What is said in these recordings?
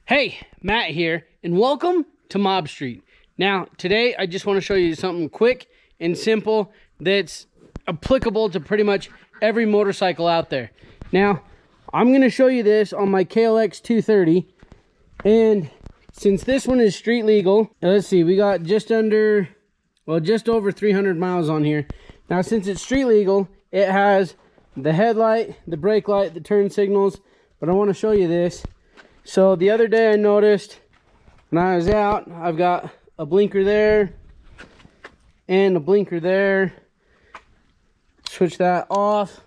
Hey, Matt here, and welcome to Mob Street. Now, today I just want to show you something quick and simple that's applicable to pretty much every motorcycle out there. Now, I'm going to show you this on my KLX 230, and since this one is street legal, let's see, we got just over 300 miles on here. Now, since it's street legal, it has the headlight, the brake light, the turn signals, but I want to show you this. So the other day I noticed when I was out, I've got a blinker there and a blinker there. Switch that off.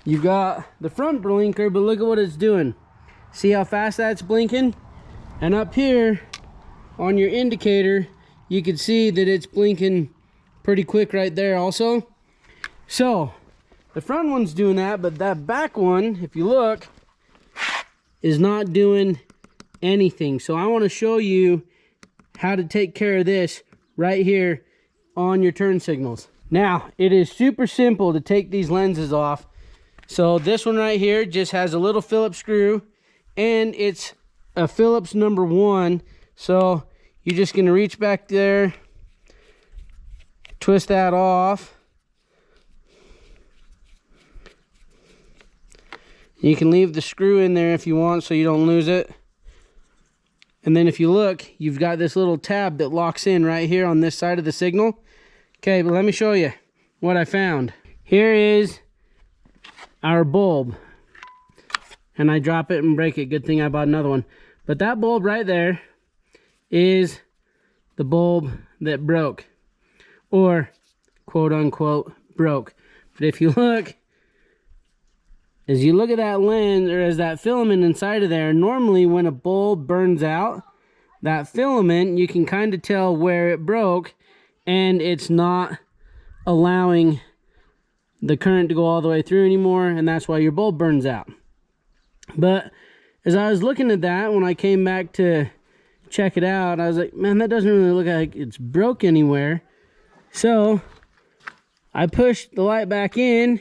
You've got the front blinker, but look at what it's doing. See how fast that's blinking? And up here on your indicator, you can see that it's blinking pretty quick right there also. So the front one's doing that, but that back one, if you look, is not doing anything. So I want to show you how to take care of this right here on your turn signals. Now, it is super simple to take these lenses off. So this one right here just has a little Phillips screw, and it's a Phillips #1. So you're just going to reach back there, twist that off. You can leave the screw in there if you want so you don't lose it. And then if you look, you've got this little tab that locks in right here on this side of the signal. Okay, but let me show you what I found. Here is our bulb. And I drop it and break it. Good thing I bought another one. But that bulb right there is the bulb that broke. Or, quote unquote, broke. But if you look, as you look at that lens, or as that filament inside of there, normally when a bulb burns out, that filament, you can kind of tell where it broke, and it's not allowing the current to go all the way through anymore, and that's why your bulb burns out. But as I was looking at that, when I came back to check it out, I was like, man, that doesn't really look like it's broke anywhere. So I pushed the light back in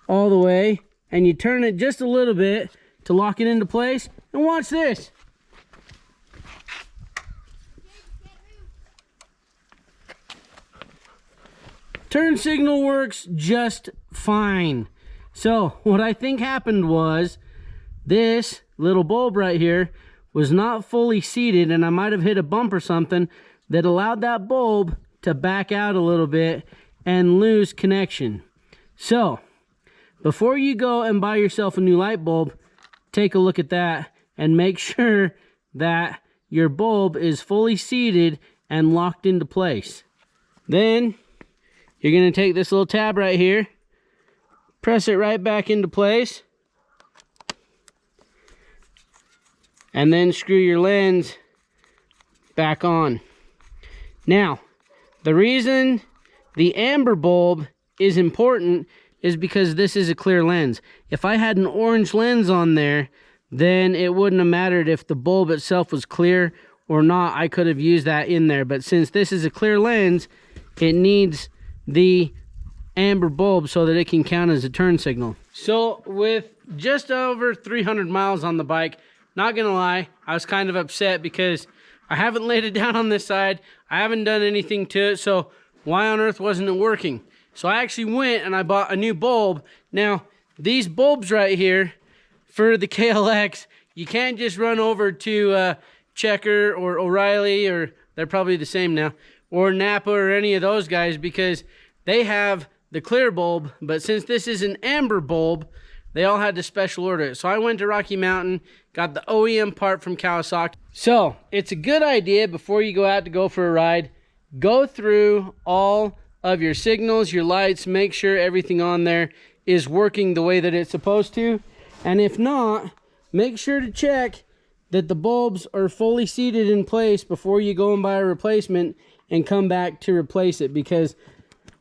all the way, and you turn it just a little bit to lock it into place, and watch this. Turn signal works just fine. So what I think happened was this little bulb right here was not fully seated, and I might have hit a bump or something that allowed that bulb to back out a little bit and lose connection. So before you go and buy yourself a new light bulb, take a look at that and make sure that your bulb is fully seated and locked into place. Then you're going to take this little tab right here, press it right back into place, and then screw your lens back on. Now, the reason the amber bulb is important is because this is a clear lens. If I had an orange lens on there, then it wouldn't have mattered if the bulb itself was clear or not. I could have used that in there. But since this is a clear lens, it needs the amber bulb so that it can count as a turn signal. So with just over 300 miles on the bike, not gonna lie, I was kind of upset because I haven't laid it down on this side. I haven't done anything to it, so why on earth wasn't it working? So I actually went and I bought a new bulb. Now, these bulbs right here for the KLX, you can't just run over to Checker or O'Reilly, or they're probably the same now, or Napa or any of those guys, because they have the clear bulb. But since this is an amber bulb, they all had to special order it. So I went to Rocky Mountain, got the OEM part from Kawasaki. So it's a good idea before you go out to go for a ride, go through all of your signals, your lights, make sure everything on there is working the way that it's supposed to. And if not, make sure to check that the bulbs are fully seated in place before you go and buy a replacement and come back to replace it. Because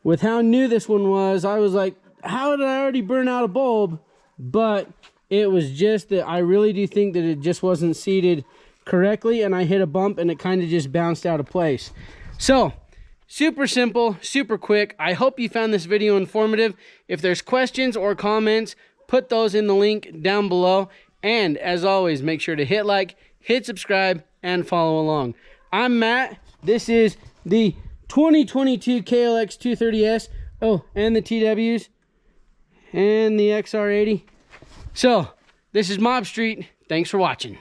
with how new this one was, I was like, how did I already burn out a bulb? But it was just that I really do think that it just wasn't seated correctly, and I hit a bump and it kind of just bounced out of place. So super simple, super quick. I hope you found this video informative. If there's questions or comments, put those in the link down below. And as always, make sure to hit like, hit subscribe, and follow along. I'm Matt. This is the 2022 KLX 230S. Oh, and the TWs and the XR80. So, this is Mob Street. Thanks for watching.